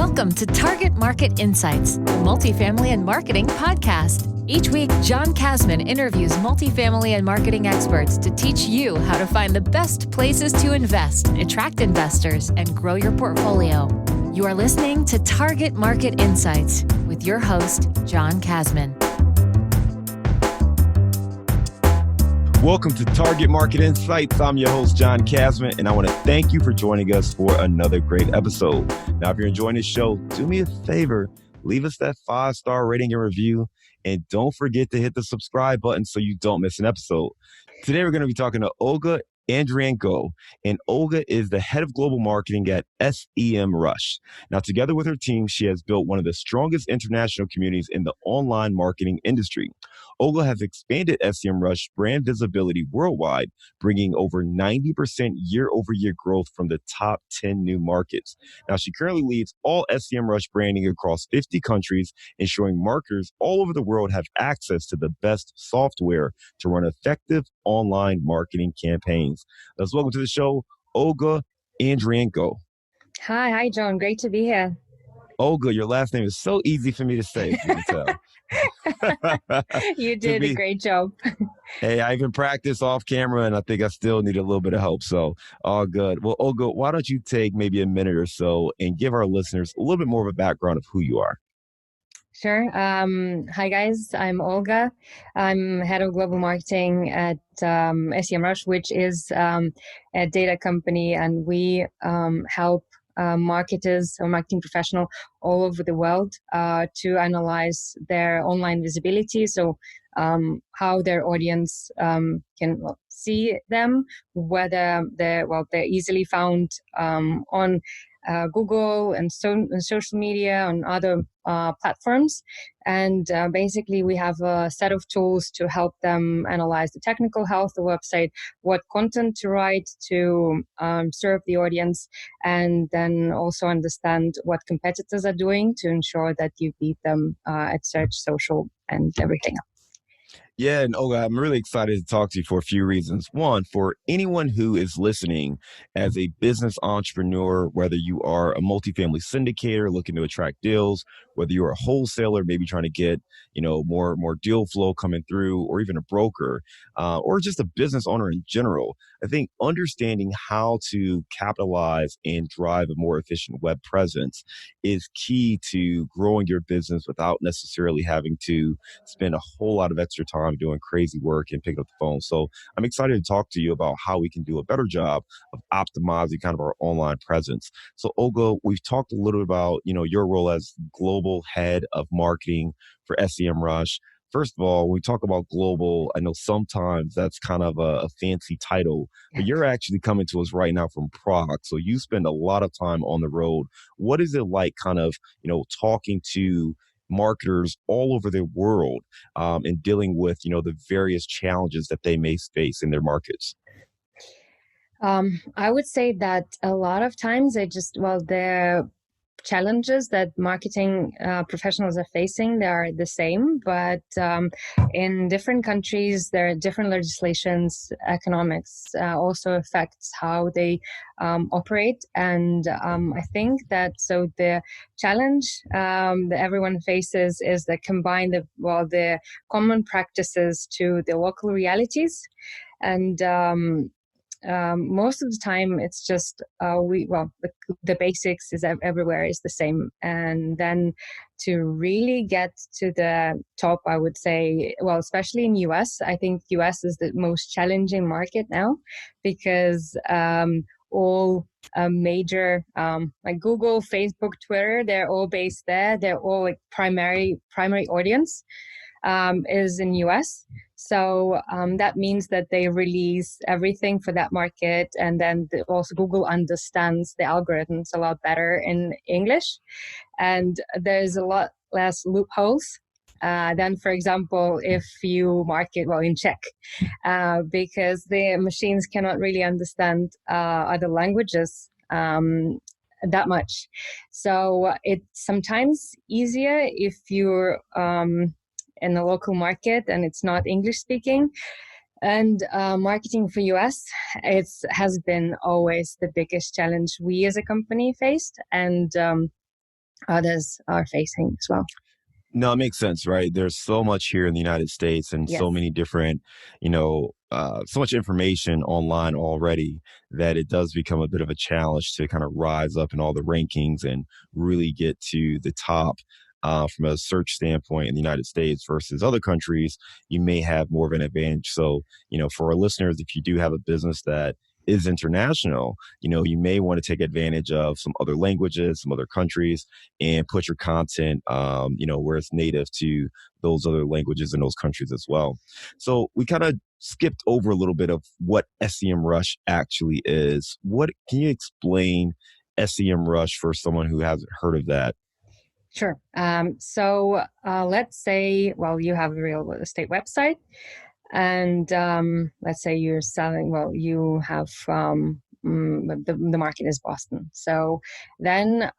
Welcome to Target Market Insights, the multifamily and marketing podcast. Each week, John Kasman interviews multifamily and marketing experts to teach you how to find the best places to invest, attract investors, and grow your portfolio. You are listening to Target Market Insights with your host, John Kasman. Welcome to Target Market Insights. I'm your host, John Kasman, and I want to thank you for joining us for another great episode. Now, if you're enjoying this show, do me a favor, leave us that 5-star rating and review, and don't forget to hit the subscribe button so you don't miss an episode. Today, we're going to be talking to Olga Andrienko, and Olga is the head of global marketing at SEMrush. Now, together with her team, she has built one of the strongest international communities in the online marketing industry. Olga has expanded SEMrush brand visibility worldwide, bringing over 90% year-over-year growth from the top 10 new markets. Now, she currently leads all SEMrush branding across 50 countries, ensuring marketers all over the world have access to the best software to run effective online marketing campaigns. Let's welcome to the show, Olga Andrienko. Hi, John. Great to be here. Olga, your last name is so easy for me to say, if you can tell. You did a great job. Hey, I even practiced off camera, and I think I still need a little bit of help. So all good. Well, Olga, why don't you take maybe a minute or so and give our listeners a little bit more of a background of who you are? Sure. Hi, guys. I'm Olga. I'm head of global marketing at SEMrush, which is a data company, and we help marketers or marketing professional all over the world to analyze their online visibility. So how their audience can see them, whether they're easily found on Google and social media, on other platforms. And basically, we have a set of tools to help them analyze the technical health of the website, what content to write to serve the audience, and then also understand what competitors are doing to ensure that you beat them at search, social, and everything else. Yeah, and Olga, I'm really excited to talk to you for a few reasons. One, for anyone who is listening as a business entrepreneur, whether you are a multifamily syndicator looking to attract deals, whether you're a wholesaler, maybe trying to get, more deal flow coming through, or even a broker, or just a business owner in general, I think understanding how to capitalize and drive a more efficient web presence is key to growing your business without necessarily having to spend a whole lot of extra time doing crazy work and picking up the phone. So I'm excited to talk to you about how we can do a better job of optimizing kind of our online presence. So Olga, we've talked a little about, your role as global head of marketing for SEMrush. First of all, when we talk about global, I know sometimes that's kind of a fancy title, but you're actually coming to us right now from Prague. So you spend a lot of time on the road. What is it like kind of, talking to marketers all over the world and dealing with, the various challenges that they may face in their markets? I would say that a lot of times the challenges that marketing professionals are facing, they are the same, but in different countries, there are different legislations. Economics also affects how they operate. And I think that the challenge that everyone faces is to combine the common practices to the local realities. And most of the time it's just the basics is everywhere is the same, and then to really get to the top, I would say, especially in US, I think US is the most challenging market now, because all major like Google, Facebook, Twitter, they're all based there. They're all like primary audience is in US. So that means that they release everything for that market. And then also Google understands the algorithms a lot better in English. And there's a lot less loopholes than, for example, if you market in Czech, because the machines cannot really understand other languages that much. So it's sometimes easier if you're in the local market and it's not English speaking. And marketing for US, has been always the biggest challenge we as a company faced. And others are facing as well. No, it makes sense, right? There's so much here in the United States and Yes. so many different, so much information online already that it does become a bit of a challenge to kind of rise up in all the rankings and really get to the top from a search standpoint in the United States versus other countries. You may have more of an advantage. So, for our listeners, if you do have a business that is international, you may want to take advantage of some other languages, some other countries, and put your content, where it's native to those other languages in those countries as well. So we kind of skipped over a little bit of what SEMrush actually is. What can you explain SEMrush for someone who hasn't heard of that? Sure. So let's say, well, you have a real estate website, and let's say you're selling, well, you have the market is Boston. So then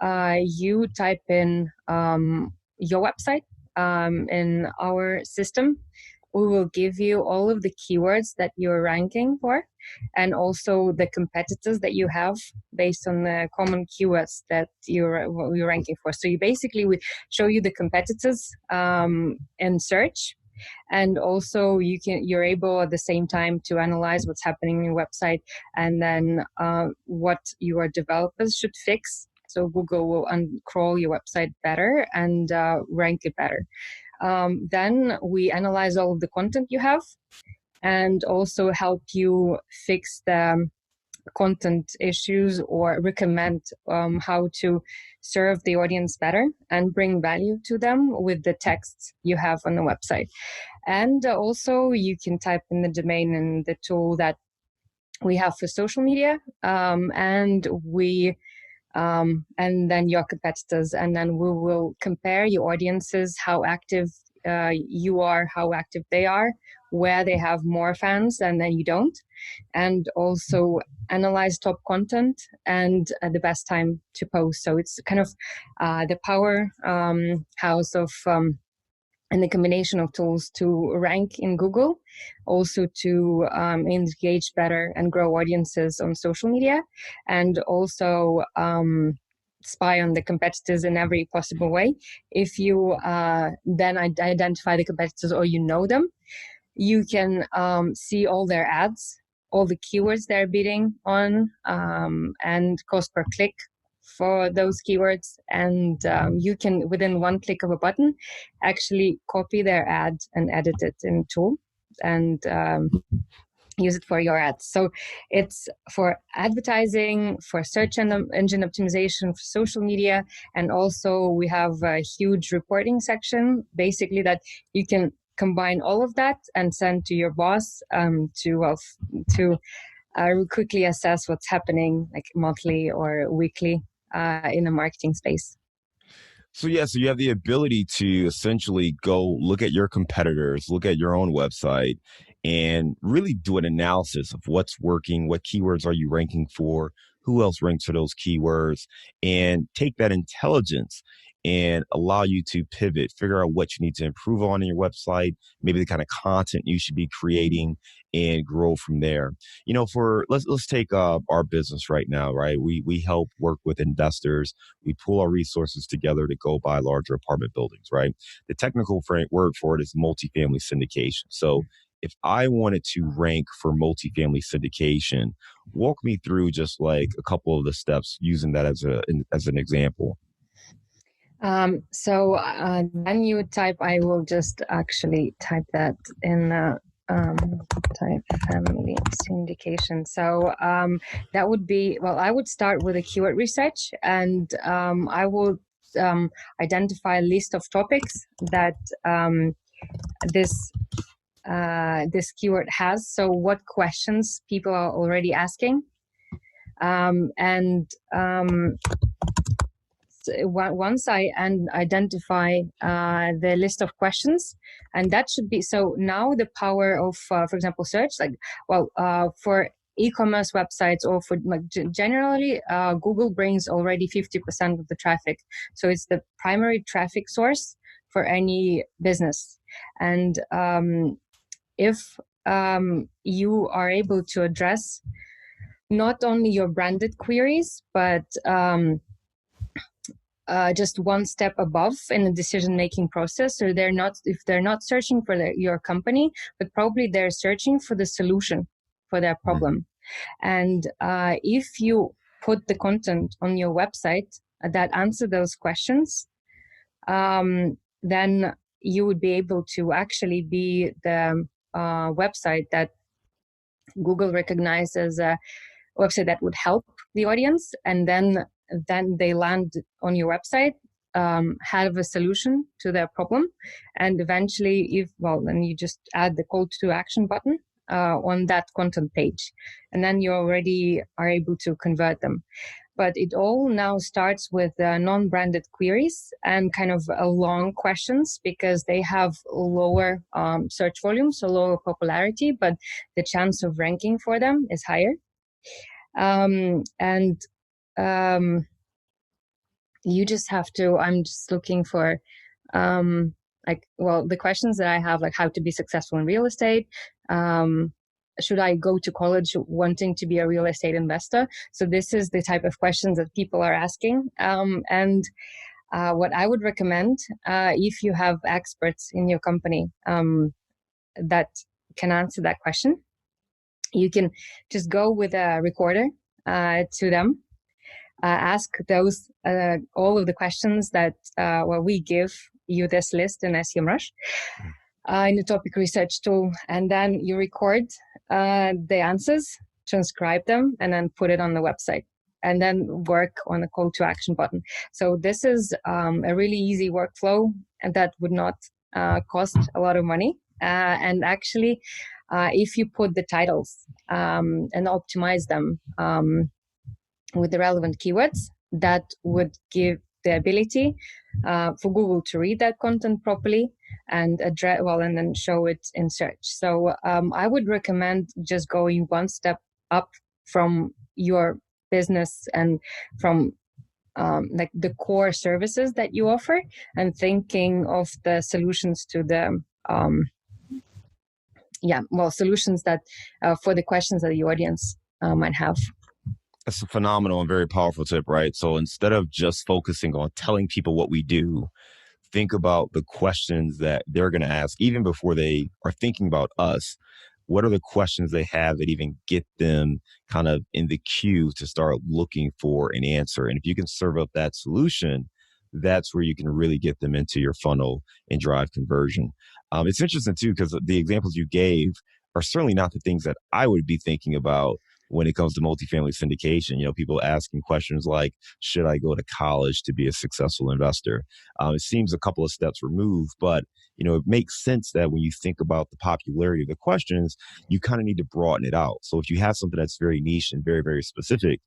you type in your website in our system. We will give you all of the keywords that you're ranking for, and also the competitors that you have based on the common keywords that you're ranking for. So we show you the competitors in search, and also you're able at the same time to analyze what's happening in your website, and then what your developers should fix. So Google will crawl your website better and rank it better. Then we analyze all of the content you have and also help you fix the content issues or recommend how to serve the audience better and bring value to them with the text you have on the website. And also you can type in the domain in the tool that we have for social media, and then your competitors, and then we will compare your audiences, how active you are, how active they are, where they have more fans and then you don't, and also analyze top content and the best time to post. So it's kind of the power house of and the combination of tools to rank in Google, also to engage better and grow audiences on social media, and also spy on the competitors in every possible way. If you then identify the competitors or you know them, you can see all their ads, all the keywords they're bidding on, and cost per click for those keywords. And you can, within one click of a button, actually copy their ad and edit it in tool and use it for your ads. So it's for advertising, for search engine optimization, for social media, and also we have a huge reporting section, basically that you can combine all of that and send to your boss to quickly assess what's happening, like monthly or weekly in the marketing space. So you have the ability to essentially go look at your competitors, look at your own website, and really do an analysis of what's working, what keywords are you ranking for, who else ranks for those keywords, and take that intelligence and allow you to pivot, figure out what you need to improve on in your website, maybe the kind of content you should be creating, and grow from there. Let's take our business right now, right? We help work with investors. We pool our resources together to go buy larger apartment buildings, right? The technical word for it is multifamily syndication. So if I wanted to rank for multifamily syndication, walk me through just like a couple of the steps using that as an example. So then you type, I will just actually type that in type family syndication. So that would be, well, I would start with a keyword research, and I will identify a list of topics that this keyword has. So what questions people are already asking. Once I identify the list of questions, and that should be, so now the power of, for example, search, for e-commerce websites or for generally, Google brings already 50% of the traffic. So it's the primary traffic source for any business. And if you are able to address not only your branded queries, but just one step above in the decision-making process. So if they're not searching for your company, but probably they're searching for the solution for their problem. And if you put the content on your website that answer those questions, then you would be able to actually be the website that Google recognized as a website that would help the audience, and then they land on your website, have a solution to their problem, and eventually, then you just add the call to action button on that content page, and then you already are able to convert them. But it all now starts with non-branded queries and kind of long questions, because they have lower search volume, so lower popularity, but the chance of ranking for them is higher. You just have to, I'm just looking for the questions that I have, like how to be successful in real estate. Should I go to college wanting to be a real estate investor? So this is the type of questions that people are asking. What I would recommend, if you have experts in your company that can answer that question, you can just go with a recorder to them, ask those all of the questions that we give you this list in SEMrush in the topic research tool, and then you record the answers, transcribe them, and then put it on the website, and then work on the call to action button. So this is a really easy workflow, and that would not cost a lot of money. And actually, if you put the titles and optimize them with the relevant keywords, that would give the ability for Google to read that content properly and and then show it in search. So I would recommend just going one step up from your business and from the core services that you offer, and thinking of the solutions to the solutions that for the questions that the audience might have. That's a phenomenal and very powerful tip, right? So instead of just focusing on telling people what we do, think about the questions that they're going to ask even before they are thinking about us. What are the questions they have that even get them kind of in the queue to start looking for an answer? And if you can serve up that solution, that's where you can really get them into your funnel and drive conversion. It's interesting too, because the examples you gave are certainly not the things that I would be thinking about when it comes to multifamily syndication. You know, people asking questions like, should I go to college to be a successful investor? It seems a couple of steps removed, but you know, it makes sense that when you think about the popularity of the questions, you kind of need to broaden it out. So if you have something that's very niche and very, very specific,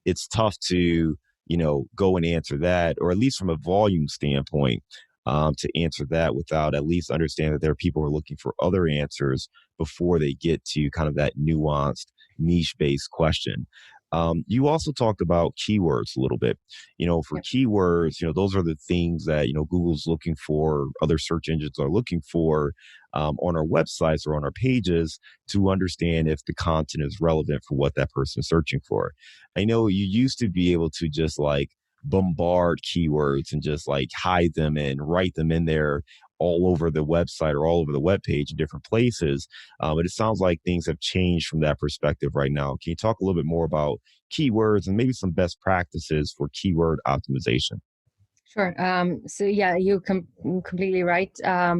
it's tough to, you know, go and answer that, or at least from a volume standpoint, to answer that without at least understanding that there are people who are looking for other answers before they get to kind of that nuanced, niche-based question. You also talked about keywords a little bit. You know, for keywords, you know, those are the things that, you know, Google's looking for, other search engines are looking for on our websites or on our pages to understand if the content is relevant for what that person is searching for. I know you used to be able to just like bombard keywords and just like hide them and write them in there all over the website or all over the web page in different places. But it sounds like things have changed from that perspective right now. Can you talk a little bit more about keywords and maybe some best practices for keyword optimization? Sure. So yeah, you're completely right.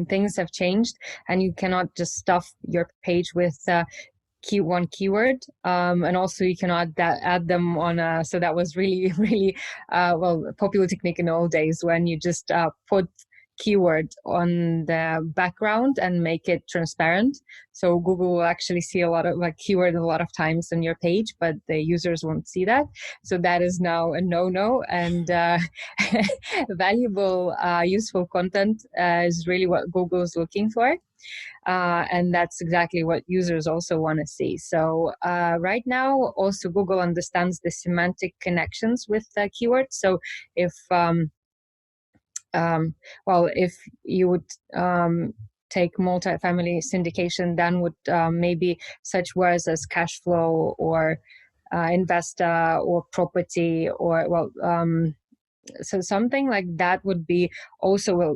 Things have changed, and you cannot just stuff your page with one keyword, and also you cannot add them on so that was really really a popular technique in the old days, when you just put keyword on the background and make it transparent, so Google will actually see a lot of like keyword a lot of times on your page, but the users won't see that. So that is now a no-no, and valuable useful content is really what Google is looking for. And that's exactly what users also want to see. So right now, also Google understands the semantic connections with keywords. So if if you would take multifamily syndication, then would maybe such words as cash flow or investor or property or So something like that would be also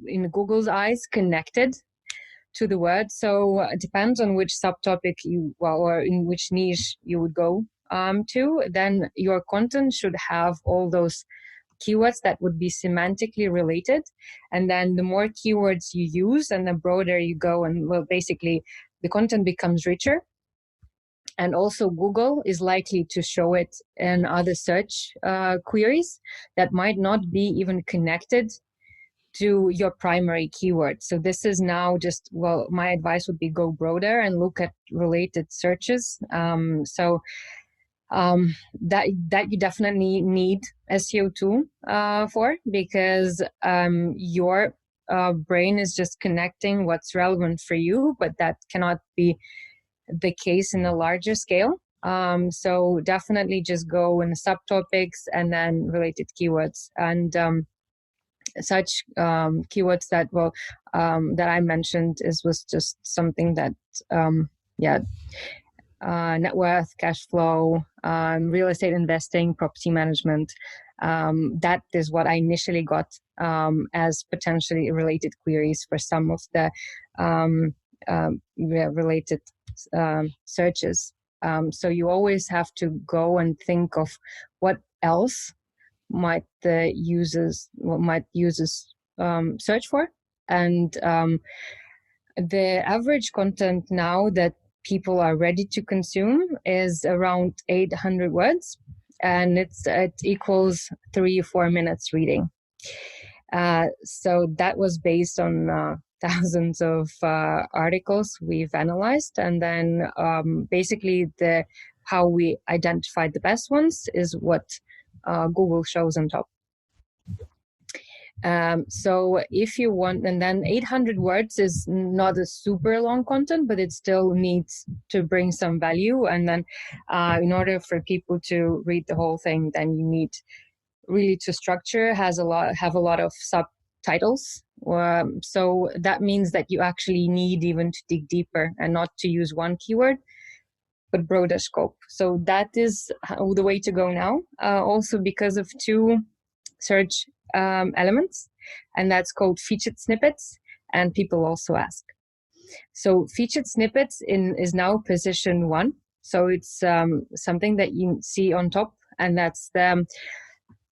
in Google's eyes connected to the word. So it depends on which subtopic or in which niche you would go to. Then your content should have all those keywords that would be semantically related. And then the more keywords you use and the broader you go, and well, basically the content becomes richer. And also Google is likely to show it in other search queries that might not be even connected to your primary keyword. So this is now just, well, my advice would be go broader and look at related searches. That you definitely need SEO tool for, because your brain is just connecting what's relevant for you, but that cannot be the case in a larger scale. So definitely just go in subtopics and then related keywords, and such keywords that that I mentioned was just something that net worth, cash flow, real estate investing, property management. That is what I initially got as potentially related queries for some of the related searches. So you always have to go and think of what else might users search for. And the average content now that people are ready to consume is around 800 words, and it equals 3-4 minutes reading. So that was based on thousands of articles we've analyzed, and then basically how we identified the best ones is what Google shows on top. So if you want, and then 800 words is not a super long content, but it still needs to bring some value. And then in order for people to read the whole thing, then you need really to structure, have a lot of subtitles. So that means that you actually need even to dig deeper and not to use one keyword, but broader scope. So that is the way to go now. Also because of two search elements, and that's called featured snippets, and people also ask. So featured snippets is now position 1. So it's something that you see on top, and that's the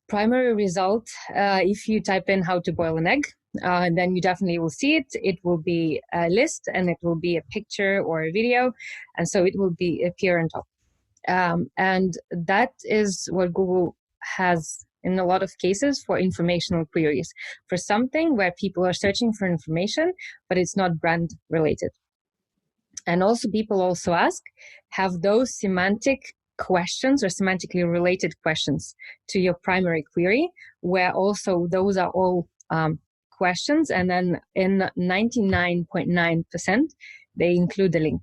primary result. If you type in how to boil an egg, then you definitely will see it. It will be a list, and it will be a picture or a video, and so it will appear on top. And that is what Google has in a lot of cases for informational queries, for something where people are searching for information, but it's not brand related. And also people also ask, have those semantic questions or semantically related questions to your primary query, where also those are all questions, and then in 99.9% they include a link.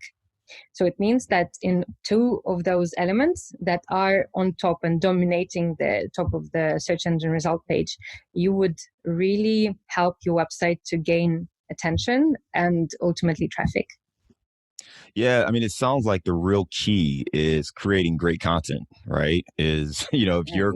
So it means that in 2 of those elements that are on top and dominating the top of the search engine result page, you would really help your website to gain attention and ultimately traffic. Yeah, I mean, it sounds like the real key is creating great content, right? If you're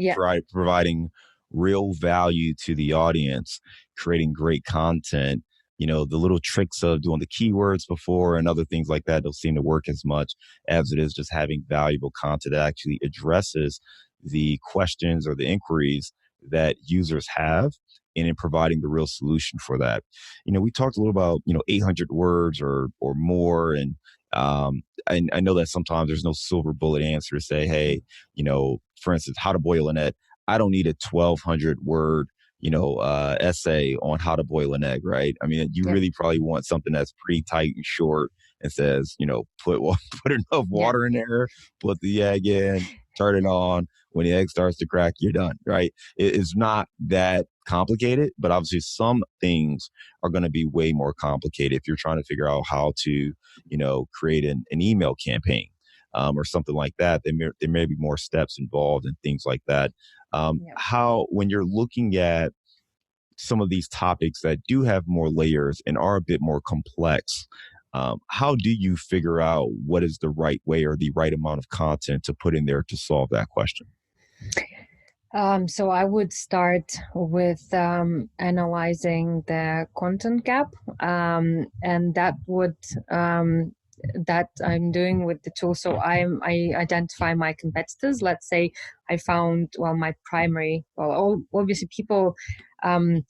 providing real value to the audience, creating great content, the little tricks of doing the keywords before and other things like that don't seem to work as much as it is just having valuable content that actually addresses the questions or the inquiries that users have, and in providing the real solution for that. We talked a little about, 800 words or more. And I know that sometimes there's no silver bullet answer to say, hey, for instance, how to boil an egg. I don't need a 1,200 word essay on how to boil an egg, right? I mean, you really probably want something that's pretty tight and short and says, put enough water in there, put the egg in, turn it on. When the egg starts to crack, you're done, right? It's not that complicated, but obviously some things are going to be way more complicated if you're trying to figure out how to, create an email campaign or something like that. There may be more steps involved and things like that. How, when you're looking at some of these topics that do have more layers and are a bit more complex, how do you figure out what is the right way or the right amount of content to put in there to solve that question? So I would start with analyzing the content gap, and that would that I'm doing with the tool. So I identify my competitors. Let's say I found my primary. Obviously people.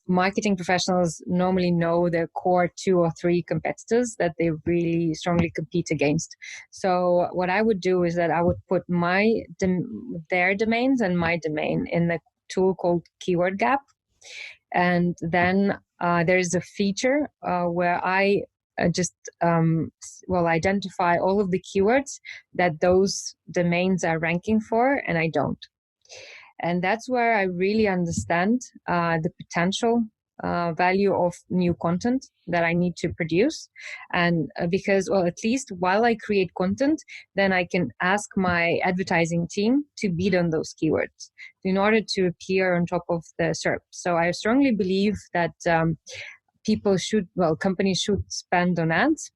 Marketing professionals normally know their core 2 or 3 competitors that they really strongly compete against. So what I would do is that I would put their domains and my domain in the tool called Keyword Gap, and then there is a feature where I just identify all of the keywords that those domains are ranking for, and I don't. And that's where I really understand the potential value of new content that I need to produce. And because, at least while I create content, then I can ask my advertising team to bid on those keywords in order to appear on top of the SERP. So I strongly believe that companies should spend on ads.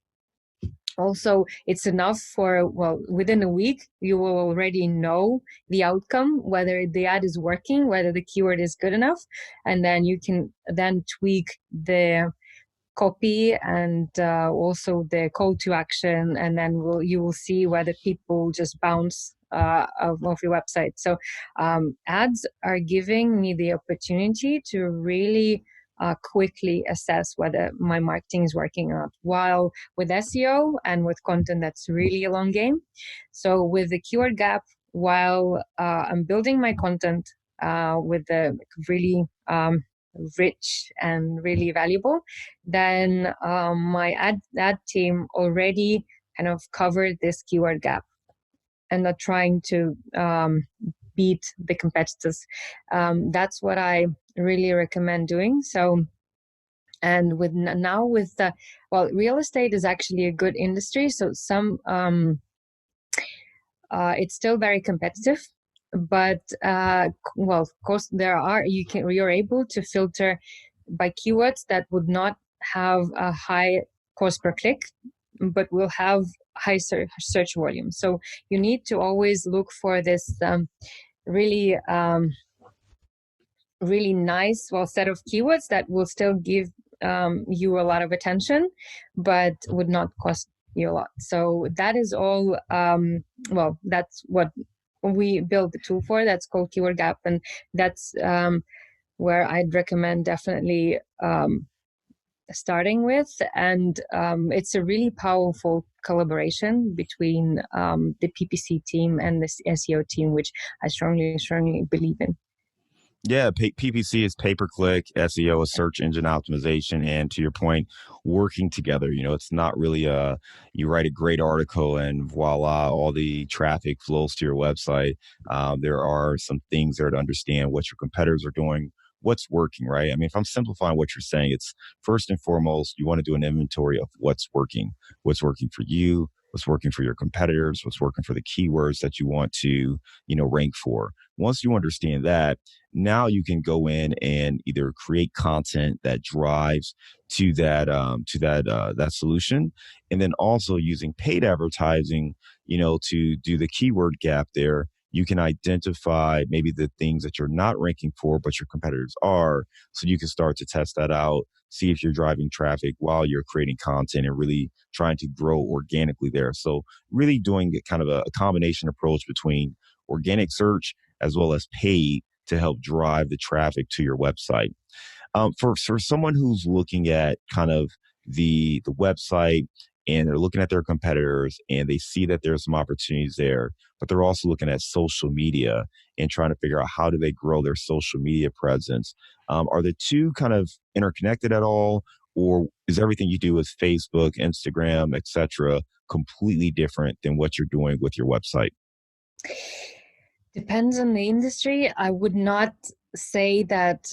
Also, it's enough for, within a week, you will already know the outcome, whether the ad is working, whether the keyword is good enough. And then you can then tweak the copy and also the call to action. And then you will see whether people just bounce off your website. So ads are giving me the opportunity to really quickly assess whether my marketing is working or not. While with SEO and with content, that's really a long game. So with the keyword gap, while I'm building my content with the really rich and really valuable, then my ad team already kind of covered this keyword gap and not trying to beat the competitors. That's what I really recommend doing. So, and with the real estate is actually a good industry. So it's still very competitive, but of course you're able to filter by keywords that would not have a high cost per click, but will have high search volume. So you need to always look for this really really nice set of keywords that will still give you a lot of attention, but would not cost you a lot. So that is all. That's what we built the tool for. That's called Keyword Gap, and that's where I'd recommend definitely starting with. And it's a really powerful collaboration between the PPC team and the SEO team, which I strongly believe in. Yeah, PPC is pay-per-click, SEO is search engine optimization, and to your point, working together. It's not really you write a great article and voila, all the traffic flows to your website. There are some things there to understand what your competitors are doing, what's working, right? I mean, if I'm simplifying what you're saying, it's first and foremost, you want to do an inventory of what's working for you, what's working for your competitors, what's working for the keywords that you want to, rank for. Once you understand that, now you can go in and either create content that drives to that solution, and then also using paid advertising, to do the keyword gap there. You can identify maybe the things that you're not ranking for, but your competitors are. So you can start to test that out, see if you're driving traffic while you're creating content and really trying to grow organically there. So really doing kind of a combination approach between organic search as well as paid to help drive the traffic to your website. For someone who's looking at kind of the website and they're looking at their competitors and they see that there's some opportunities there, but they're also looking at social media and trying to figure out how do they grow their social media presence. Are the two kind of interconnected at all? Or is everything you do with Facebook, Instagram, etc., completely different than what you're doing with your website? Depends on the industry. I would not say that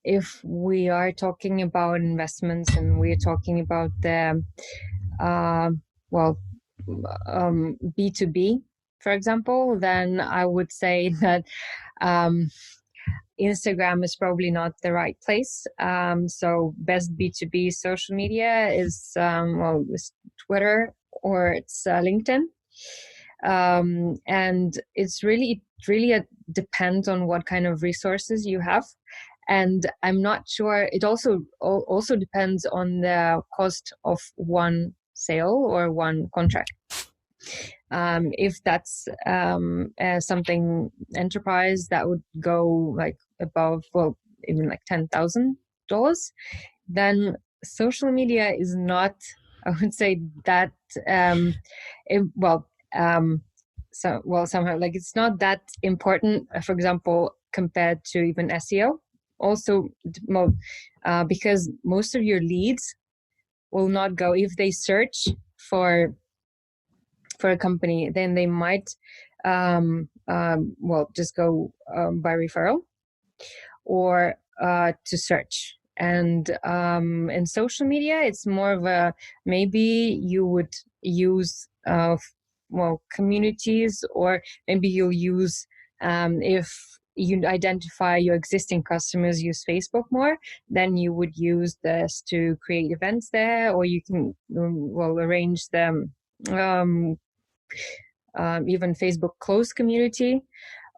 if we are talking about investments and we're talking about the B2B, for example, then I would say that Instagram is probably not the right place. So best B2B social media is it's Twitter or it's LinkedIn. And it's really, really depends on what kind of resources you have. And I'm not sure, it also depends on the cost of one sale or one contract. If that's something enterprise, that would go like above, well, even like $10,000, then social media is not, I would say that, somehow like it's not that important, for example, compared to even SEO. Also, because most of your leads will not go, if they search for a company, then they might just go by referral or to search. And in social media, it's more of a, maybe you would use communities, or maybe you'll use, if you identify your existing customers use Facebook more, then you would use this to create events there, or you can arrange them, even Facebook closed community,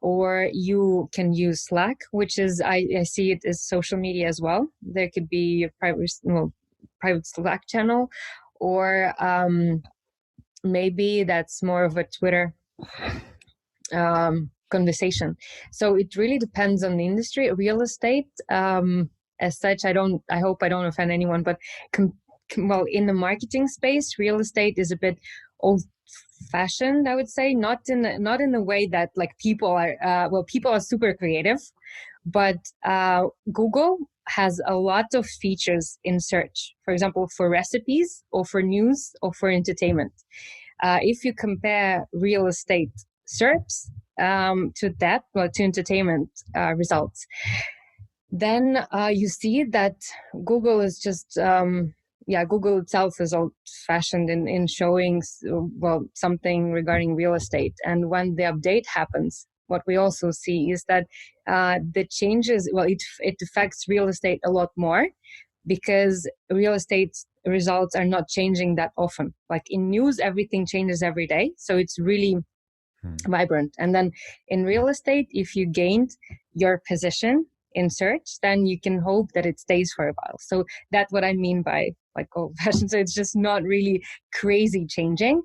or you can use Slack, which is, I see it as social media as well. There could be a private Slack channel, or maybe that's more of a Twitter conversation. So it really depends on the industry. Real estate, as such, I hope I don't offend anyone, but in the marketing space, real estate is a bit old-fashioned, I would say. Not in the way that like people are super creative, but Google has a lot of features in search, for example, for recipes or for news or for entertainment. If you compare real estate SERPs to entertainment results, then you see that Google is just, Google itself is old-fashioned in showing, something regarding real estate. And when the update happens, what we also see is that the changes, it affects real estate a lot more, because real estate results are not changing that often. Like in news, everything changes every day. So it's really vibrant. And then in real estate, if you gained your position in search, then you can hope that it stays for a while. So that's what I mean by like old fashioned. So it's just not really crazy changing.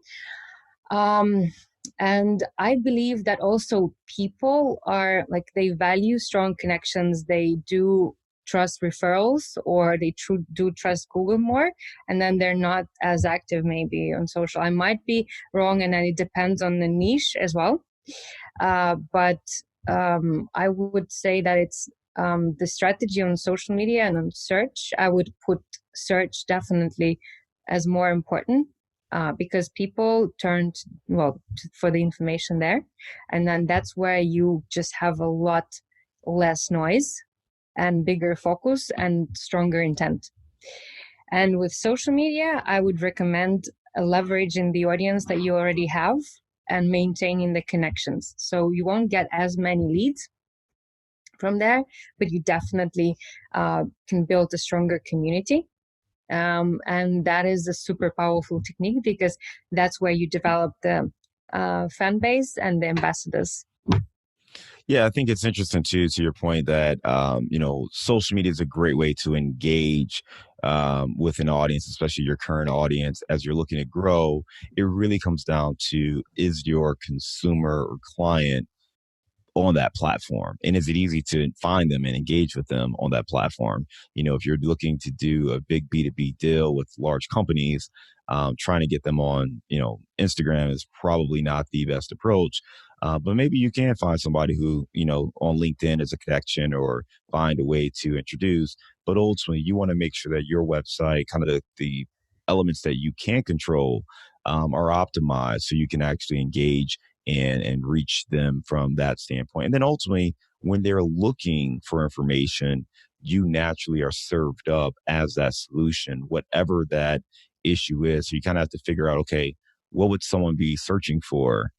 And I believe that also people are like, they value strong connections. They do trust referrals, or they do trust Google more, and then they're not as active maybe on social. I might be wrong, and then it depends on the niche as well. But I would say that it's the strategy on social media and on search. I would put search definitely as more important, because people turn for the information there, and then that's where you just have a lot less noise and bigger focus and stronger intent. And with social media, I would recommend leveraging the audience that you already have and maintaining the connections. So you won't get as many leads from there, but you definitely can build a stronger community. And that is a super powerful technique, because that's where you develop the fan base and the ambassadors. Yeah, I think it's interesting too, to your point that, social media is a great way to engage with an audience, especially your current audience. As you're looking to grow, it really comes down to, is your consumer or client on that platform, and is it easy to find them and engage with them on that platform? If you're looking to do a big B2B deal with large companies, trying to get them on Instagram is probably not the best approach. But maybe you can find somebody who, on LinkedIn is a connection, or find a way to introduce. But ultimately, you want to make sure that your website, kind of the elements that you can control, are optimized, so you can actually engage and reach them from that standpoint. And then ultimately, when they're looking for information, you naturally are served up as that solution, whatever that issue is. So you kind of have to figure out, okay, what would someone be searching for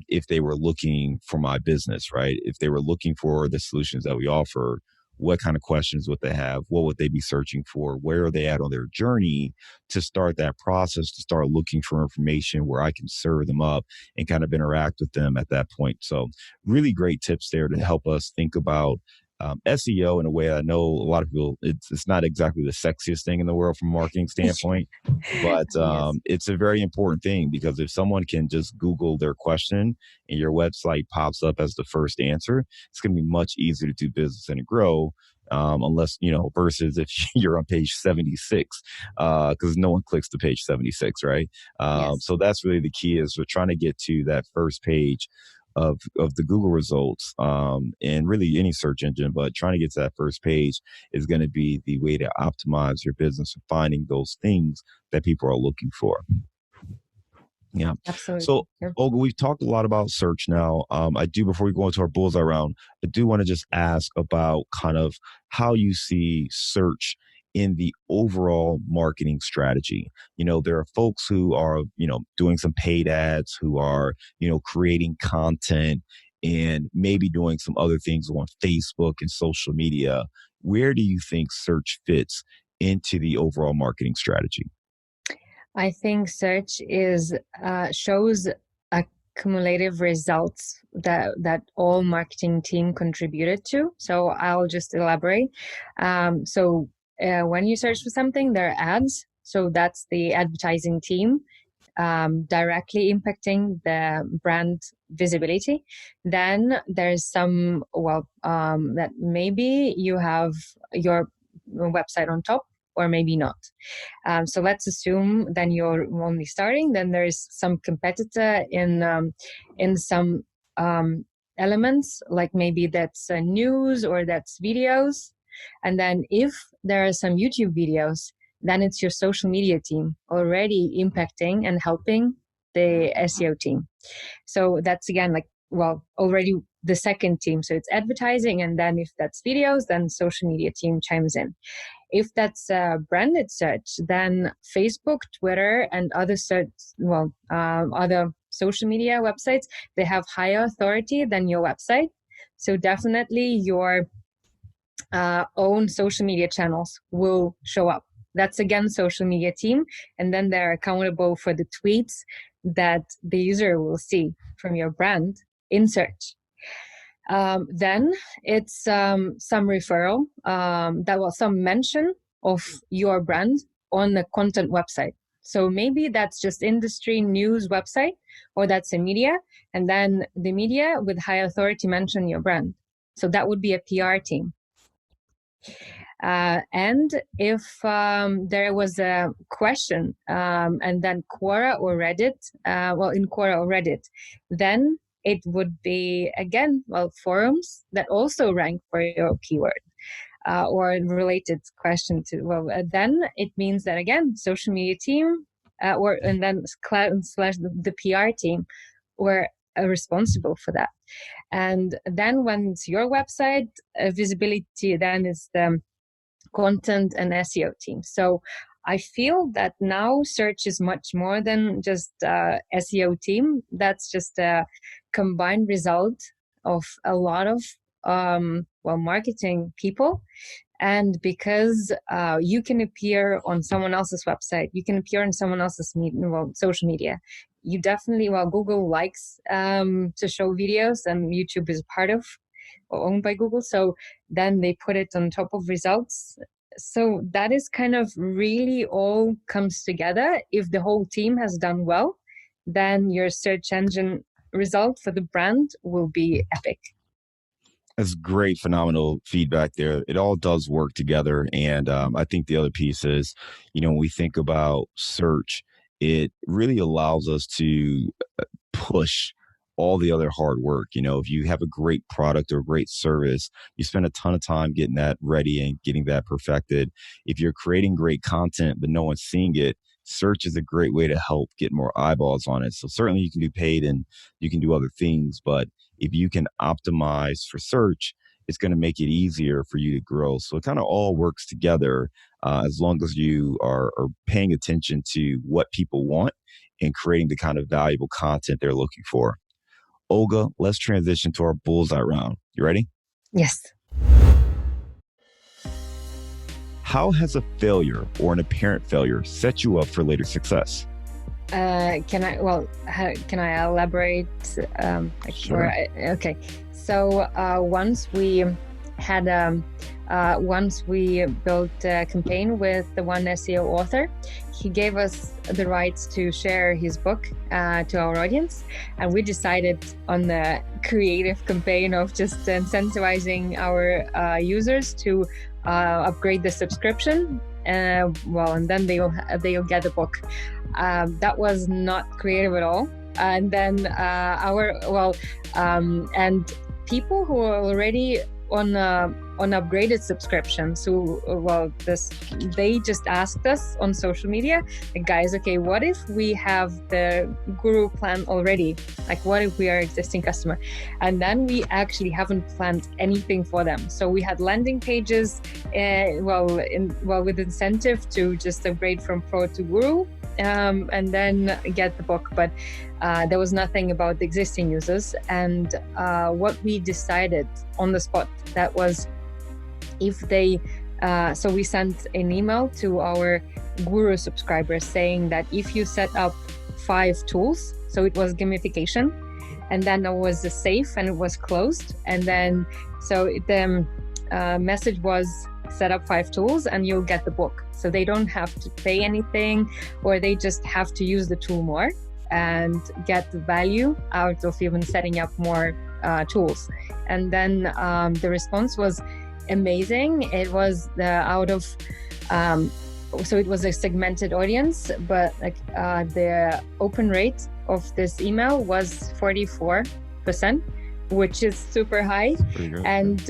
if they were looking for my business, right? If they were looking for the solutions that we offer, what kind of questions would they have, what would they be searching for, where are they at on their journey, to start that process, to start looking for information where I can serve them up and kind of interact with them at that point. So really great tips there to help us think about SEO in a way. I know a lot of people, it's not exactly the sexiest thing in the world from a marketing standpoint, but Yes. it's a very important thing, because if someone can just Google their question and your website pops up as the first answer, it's going to be much easier to do business and to grow. Unless, versus if you're on page 76, because no one clicks to page 76, right? Yes. So that's really the key, is we're trying to get to that first page of the Google results, and really any search engine, but trying to get to that first page is going to be the way to optimize your business and finding those things that people are looking for. Yeah. Absolutely. So, Olga, we've talked a lot about search now. Before we go into our bullseye round, I do want to just ask about kind of how you see search in the overall marketing strategy. There are folks who are, doing some paid ads, who are, creating content and maybe doing some other things on Facebook and social media. Where do you think search fits into the overall marketing strategy? I think search is shows accumulative results that all marketing team contributed to. So I'll just elaborate. When you search for something, there are ads. So that's the advertising team directly impacting the brand visibility. Then there's that maybe you have your website on top, or maybe not. So let's assume then you're only starting. Then there is some competitor in some elements, like maybe that's news or that's videos. And then if there are some YouTube videos, then it's your social media team already impacting and helping the SEO team. So that's again already the second team. So it's advertising, and then if that's videos, then social media team chimes in. If that's a branded search, then Facebook, Twitter, and other other social media websites, they have higher authority than your website. So definitely your own social media channels will show up. That's again social media team, and then they're accountable for the tweets that the user will see from your brand in search. Then it's some referral, some mention of your brand on the content website. So maybe that's just industry news website, or that's a media, and then the media with high authority mention your brand. So that would be a PR team. And if there was a question, and then Quora or Reddit, in Quora or Reddit, then it would be, again, forums that also rank for your keyword or related question to, then it means that, again, social media team and then the PR team were responsible for that. And then when it's your website, visibility then is the content and SEO team. So I feel that now search is much more than just SEO team. That's just a combined result of a lot of marketing people. And because you can appear on someone else's website, you can appear on someone else's social media. You definitely, Google likes to show videos, and YouTube is part of or owned by Google. So then they put it on top of results. So that is kind of really all comes together. If the whole team has done well, then your search engine result for the brand will be epic. That's great, phenomenal feedback there. It all does work together. And I think the other piece is, when we think about search, it really allows us to push all the other hard work. If you have a great product or a great service, you spend a ton of time getting that ready and getting that perfected. If you're creating great content, but no one's seeing it, search is a great way to help get more eyeballs on it. So certainly you can do paid and you can do other things, but if you can optimize for search, it's going to make it easier for you to grow. So it kind of all works together as long as you are paying attention to what people want and creating the kind of valuable content they're looking for. Olga, let's transition to our bullseye round. You ready? Yes. How has a failure or an apparent failure set you up for later success? Can I elaborate? Sure. Okay. So once we built a campaign with the one SEO author, he gave us the rights to share his book to our audience, and we decided on the creative campaign of just incentivizing our users to upgrade the subscription. And then they'll get the book. That was not creative at all. And then and people who are already on upgraded subscriptions, they just asked us on social media, like, guys, okay, what if we have the Guru plan already? Like, what if we are existing customer? And then we actually haven't planned anything for them. So we had landing pages, with incentive to just upgrade from Pro to Guru, and then get the book. But there was nothing about the existing users. And what we decided on the spot, that was if they, so we sent an email to our Guru subscribers saying that if you set up 5 tools, so it was gamification, and then there was a safe and it was closed. And then, so the message was set up 5 tools and you'll get the book. So they don't have to pay anything, or they just have to use the tool more and get the value out of even setting up more tools. And then the response was amazing. It was so it was a segmented audience, but the open rate of this email was 44%, which is super high. And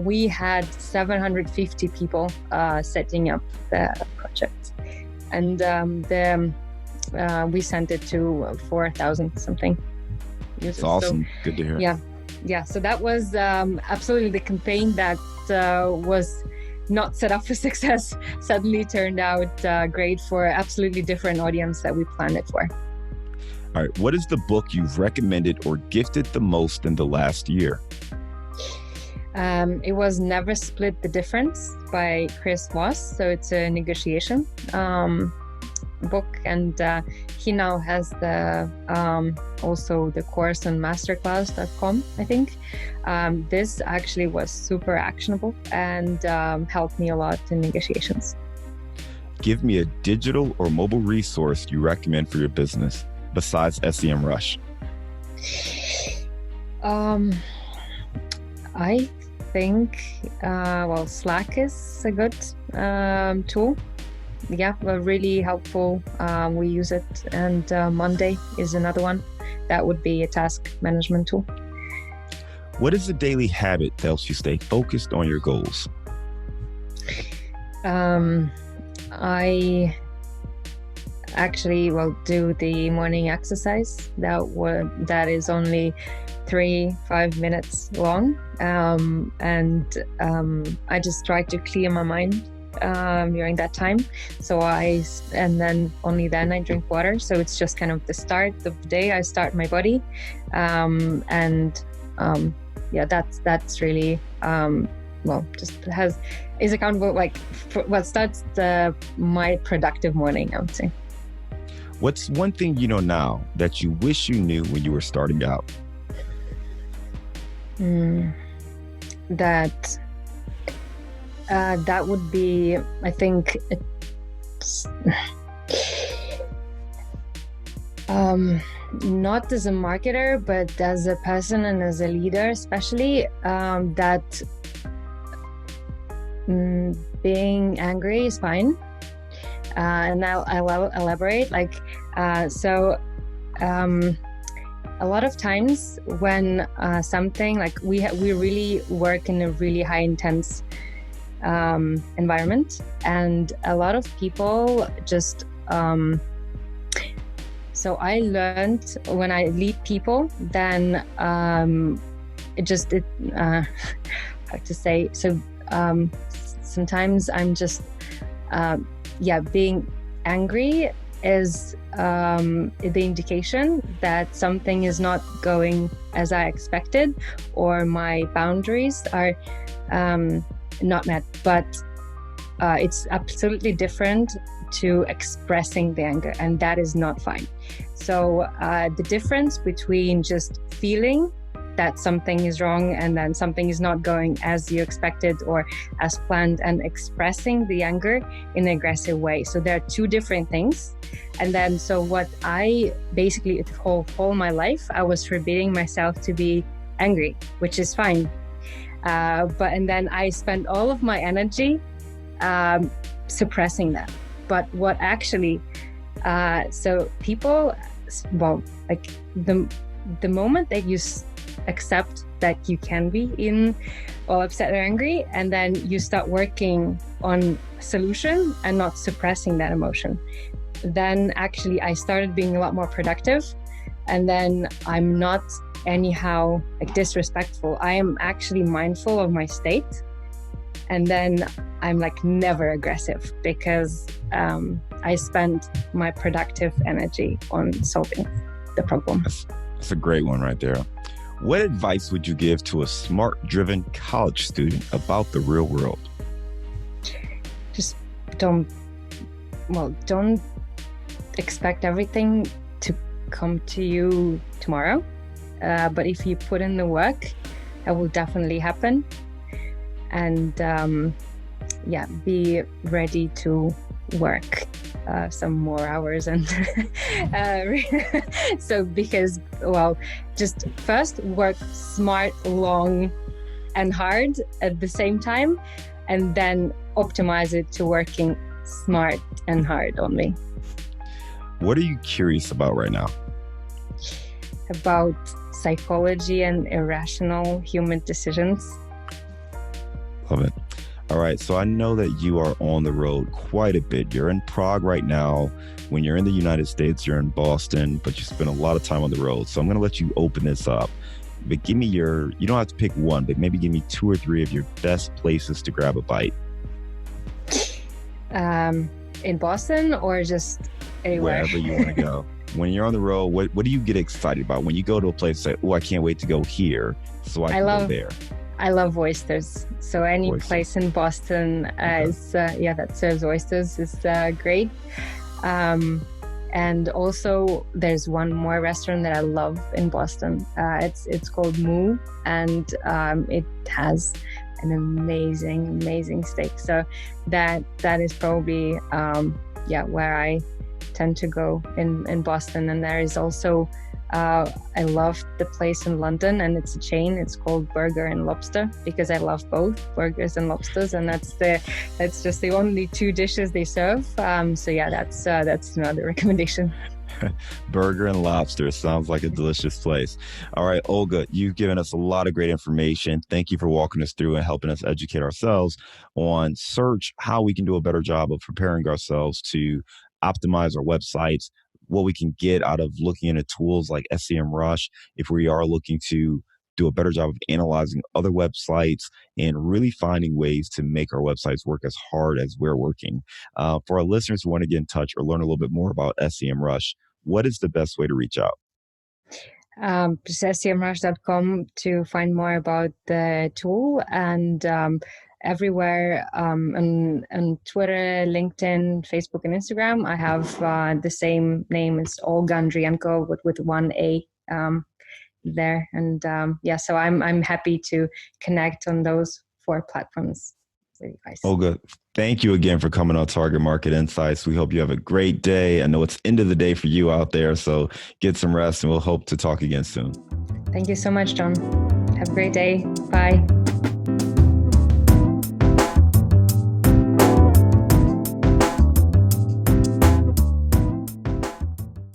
we had 750 people setting up the project, and we sent it to 4,000 something users. It's awesome. So, good to hear. Yeah. So that was absolutely the campaign that was not set up for success suddenly turned out great for absolutely different audience that we planned it for. All right. What is the book you've recommended or gifted the most in the last year? It was Never Split the Difference by Chris Voss. So it's a negotiation book, and he now has the also the course on masterclass.com, I think. This actually was super actionable and helped me a lot in negotiations. Give me a digital or mobile resource you recommend for your business besides SEMrush. I think Slack is a good tool. Yeah, really helpful. We use it. And Monday is another one. That would be a task management tool. What is a daily habit that helps you stay focused on your goals? I actually do the morning exercise. That is only 3-5 minutes long. And I just try to clear my mind during that time. And then only then I drink water. So it's just kind of the start of the day. I start my body. That's really, is accountable, for what starts my productive morning, I would say. What's one thing you know now that you wish you knew when you were starting out? That would be, I think, not as a marketer, but as a person and as a leader, especially, that being angry is fine. And I'll elaborate. A lot of times when something we really work in a really high intense environment, and a lot of people just so I learned when I lead people, then how to say, so sometimes I'm just being angry is the indication that something is not going as I expected, or my boundaries are not met. But it's absolutely different to expressing the anger, and that is not fine. So the difference between just feeling that something is wrong and then something is not going as you expected or as planned, and expressing the anger in an aggressive way. So there are two different things. And then, so what I basically, the whole my life, I was forbidding myself to be angry, which is fine. And then I spent all of my energy suppressing that. But what actually, so people, well, like the moment that you accept that you can be all upset or angry, and then you start working on a solution and not suppressing that emotion, then actually I started being a lot more productive. And then I'm not anyhow like disrespectful. I am actually mindful of my state. And then I'm like never aggressive, because I spend my productive energy on solving the problem. That's a great one right there. What advice would you give to a smart-driven college student about the real world? Just don't expect everything to come to you tomorrow. But if you put in the work, it will definitely happen. And be ready to work some more hours. And so because, just first work smart, long and hard at the same time, and then optimize it to working smart and hard only. What are you curious about right now? About psychology and irrational human decisions. Love it. All right. So I know that you are on the road quite a bit. You're in Prague right now. When you're in the United States, you're in Boston, but you spend a lot of time on the road. So I'm going to let you open this up. But give me you don't have to pick one, but maybe give me 2 or 3 of your best places to grab a bite. In Boston or just anywhere? Wherever you want to go. When you're on the road, what do you get excited about? When you go to a place, say, I can't wait to go here so I can go there. I love oysters. So any place in Boston that serves oysters is great. And also there's one more restaurant that I love in Boston. It's called Moo, and it has an amazing steak. So that is probably where I tend to go in Boston. And there is also I love the place in London, and it's a chain. It's called Burger and Lobster, because I love both burgers and lobsters, and that's just the only 2 dishes they serve. That's another recommendation. Burger and Lobster sounds like a delicious place. All right, Olga, you've given us a lot of great information. Thank you for walking us through and helping us educate ourselves on search, how we can do a better job of preparing ourselves to optimize our websites, what we can get out of looking into tools like SEMrush if we are looking to do a better job of analyzing other websites and really finding ways to make our websites work as hard as we're working. For our listeners who want to get in touch or learn a little bit more about SEMrush, what is the best way to reach out? Just SEMrush.com to find more about the tool, and everywhere on Twitter, LinkedIn, Facebook, and Instagram, I have the same name as Olga Andrienko with 1 A there. And so I'm happy to connect on those 4 platforms with you guys. Olga, thank you again for coming on Target Market Insights. We hope you have a great day. I know it's end of the day for you out there, so get some rest, and we'll hope to talk again soon. Thank you so much, John. Have a great day. Bye.